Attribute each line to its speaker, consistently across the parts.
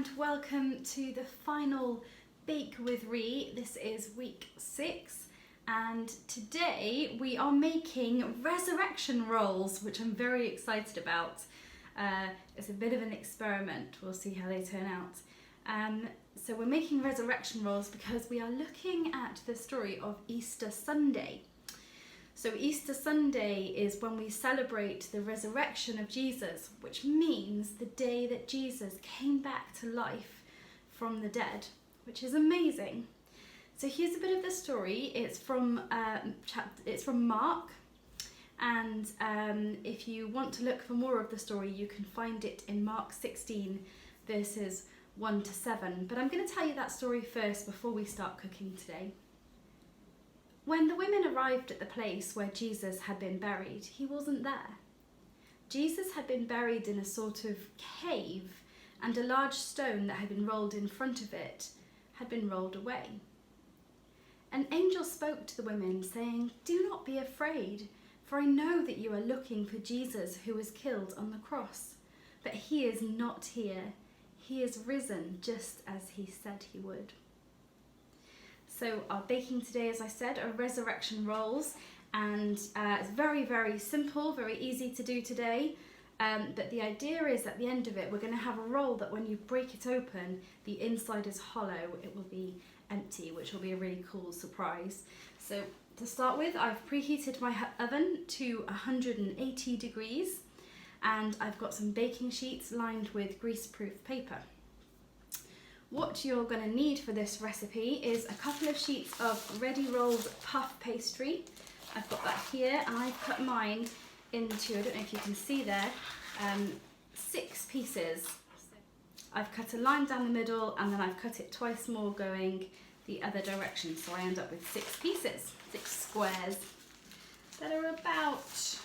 Speaker 1: and welcome to the final Bake with Rhi. This is week 6 and today we are making resurrection rolls, which I'm very excited about. It's a bit of an experiment, we'll see how they turn out. So we're making resurrection rolls because we are looking at the story of Easter Sunday. So Easter Sunday is when we celebrate the resurrection of Jesus, which means the day that Jesus came back to life from the dead, which is amazing. So here's a bit of the story. It's from Mark, and if you want to look for more of the story, you can find it in Mark 16 verses 1 to 7. But I'm going to tell you that story first before we start cooking today. When the women arrived at the place where Jesus had been buried, he wasn't there. Jesus had been buried in a sort of cave, and a large stone that had been rolled in front of it had been rolled away. An angel spoke to the women, saying, "Do not be afraid, for I know that you are looking for Jesus who was killed on the cross. But he is not here. He is risen, just as he said he would." So our baking today, as I said, are resurrection rolls, and it's very, very simple, very easy to do today. But the idea is at the end of it, we're going to have a roll that when you break it open, the inside is hollow, it will be empty, which will be a really cool surprise. So to start with, I've preheated my oven to 180 degrees, and I've got some baking sheets lined with greaseproof paper. What you're going to need for this recipe is a couple of sheets of ready rolled puff pastry. I've got that here, and I've cut mine into, I don't know if you can see there, 6 pieces. I've cut a line down the middle, and then I've cut it twice more going the other direction, so I end up with 6 pieces, 6 squares that are about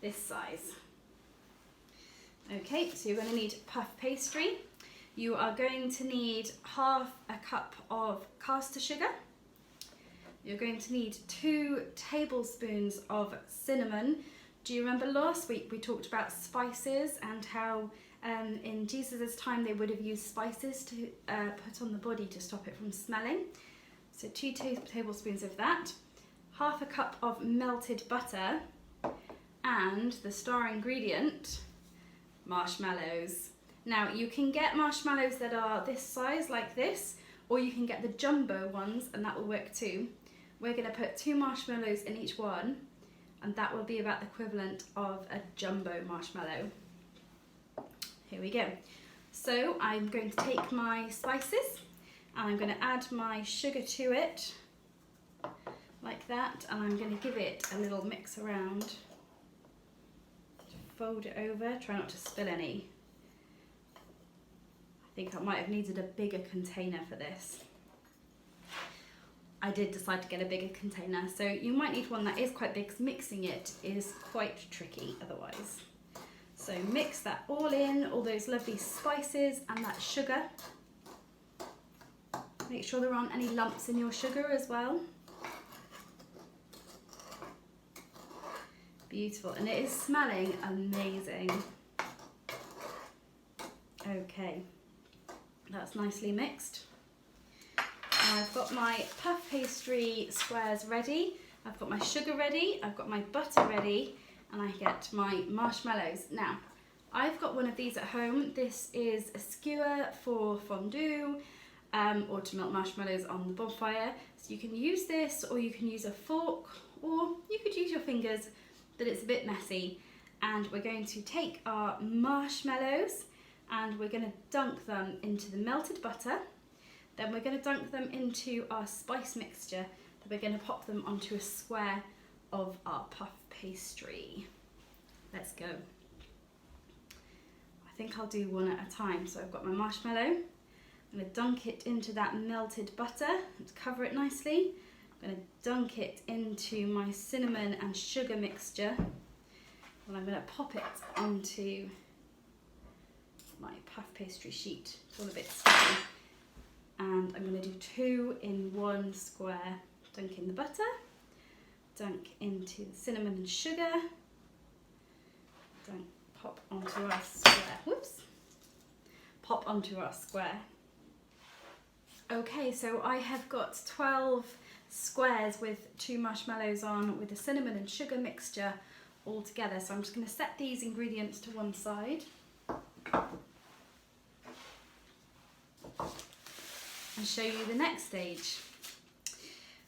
Speaker 1: this size. Okay, so you're going to need puff pastry. You are going to need half a cup of caster sugar. You're going to need 2 tablespoons of cinnamon. Do you remember last week we talked about spices and how in Jesus' time they would have used spices to put on the body to stop it from smelling? So 2 tablespoons of that, half a cup of melted butter, and the star ingredient, marshmallows. Now you can get marshmallows that are this size, like this, or you can get the jumbo ones, and that will work too. We're going to put 2 marshmallows in each one, and that will be about the equivalent of a jumbo marshmallow. Here we go. So I'm going to take my spices, and I'm going to add my sugar to it, like that, and I'm going to give it a little mix around. Fold it over, try not to spill any. I think I might have needed a bigger container for this. I did decide to get a bigger container, so you might need one that is quite big because mixing it is quite tricky otherwise. So mix that all in, all those lovely spices and that sugar. Make sure there aren't any lumps in your sugar as well. Beautiful, and it is smelling amazing. Okay. That's nicely mixed. Now I've got my puff pastry squares ready, I've got my sugar ready, I've got my butter ready, and I get my marshmallows. Now, I've got one of these at home. This is a skewer for fondue or to melt marshmallows on the bonfire. So you can use this, or you can use a fork, or you could use your fingers, but it's a bit messy. And we're going to take our marshmallows and we're going to dunk them into the melted butter. Then we're going to dunk them into our spice mixture. Then we're going to pop them onto a square of our puff pastry. Let's go. I think I'll do one at a time. So I've got my marshmallow. I'm going to dunk it into that melted butter and cover it nicely. I'm going to dunk it into my cinnamon and sugar mixture. And I'm going to pop it onto my puff pastry sheet. It's all a bit sticky. And I'm going to do 2 in 1 square. Dunk in the butter, dunk into the cinnamon and sugar, dunk, pop onto our square, pop onto our square. Okay, so I have got 12 squares with 2 marshmallows on with a cinnamon and sugar mixture all together. So I'm just going to set these ingredients to one side and show you the next stage.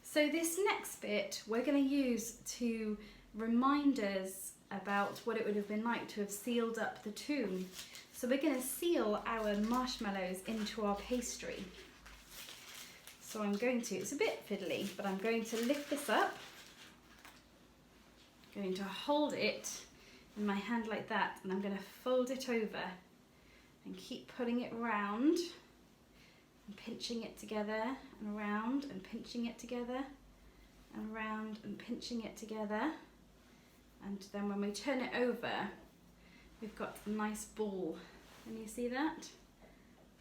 Speaker 1: So this next bit we're going to use to remind us about what it would have been like to have sealed up the tomb. So we're going to seal our marshmallows into our pastry. So I'm going to, it's a bit fiddly, but I'm going to lift this up. I'm going to hold it in my hand like that, and I'm going to fold it over and keep putting it round and pinching it together and around and pinching it together and round and pinching it together. And then when we turn it over, we've got a nice ball. Can you see that?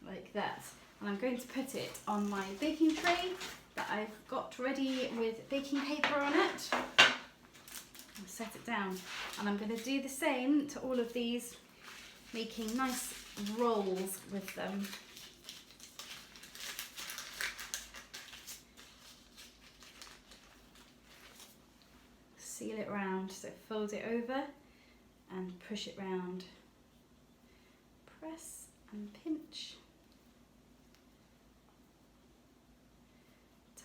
Speaker 1: Like that. And I'm going to put it on my baking tray that I've got ready with baking paper on it. I'll set it down. And I'm going to do the same to all of these, making nice rolls with them. Seal it round, so fold it over and push it round. Press and pinch.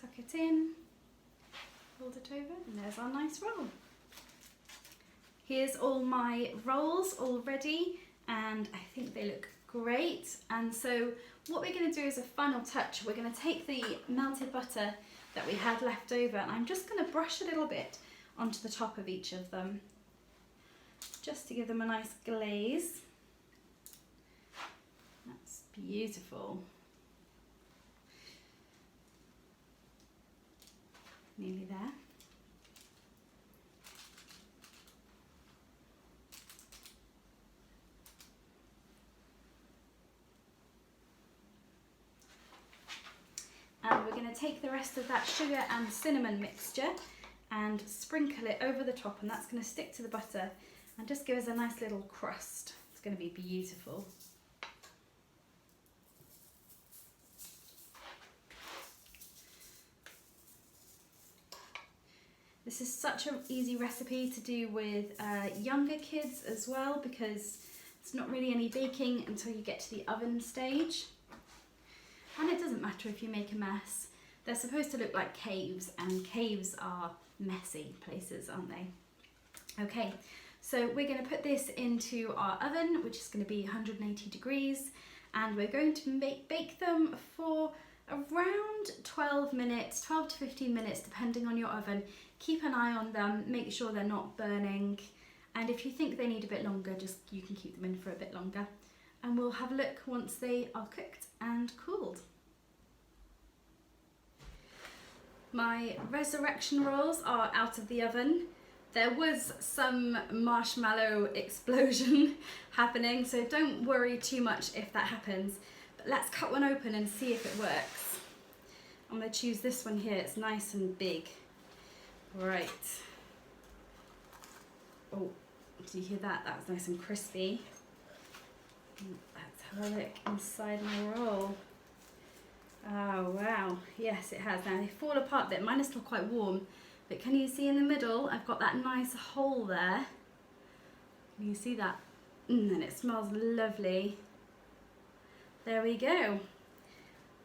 Speaker 1: Tuck it in, fold it over, and there's our nice roll. Here's all my rolls all ready, and I think they look great. And so what we're going to do as a final touch, we're going to take the melted butter that we had left over, and I'm just going to brush a little bit onto the top of each of them, just to give them a nice glaze. That's beautiful. Nearly there. And we're going to take the rest of that sugar and cinnamon mixture and sprinkle it over the top, and that's going to stick to the butter and just give us a nice little crust. It's going to be beautiful. This is such an easy recipe to do with younger kids as well, because it's not really any baking until you get to the oven stage. And it doesn't matter if you make a mess. They're supposed to look like caves, and caves are messy places, aren't they? Okay, so we're going to put this into our oven, which is going to be 180 degrees, and we're going to bake them for around 12 minutes, 12 to 15 minutes, depending on your oven. Keep an eye on them, make sure they're not burning, and if you think they need a bit longer, you can keep them in for a bit longer. And we'll have a look once they are cooked and cooled. My resurrection rolls are out of the oven. There was some marshmallow explosion happening, so don't worry too much if that happens. But let's cut one open and see if it works. I'm going to choose this one here, it's nice and big. Right. Oh, do you hear that? That was nice and crispy. Let's have a look inside my roll. Oh wow, yes it has. Now they fall apart a bit. Mine is still quite warm, but can you see in the middle I've got that nice hole there? Can you see that? And it smells lovely. There we go.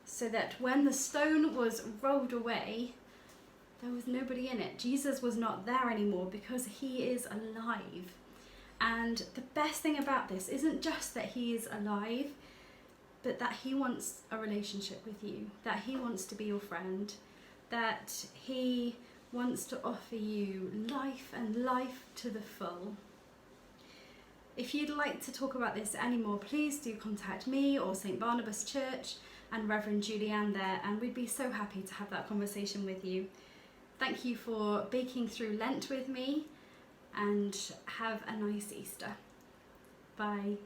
Speaker 1: So that when the stone was rolled away, there was nobody in it. Jesus was not there anymore because he is alive. And the best thing about this isn't just that he is alive, but that he wants a relationship with you, that he wants to be your friend, that he wants to offer you life and life to the full. If you'd like to talk about this anymore, please do contact me or St. Barnabas Church and Reverend Julianne there, and we'd be so happy to have that conversation with you. Thank you for baking through Lent with me, and have a nice Easter. Bye.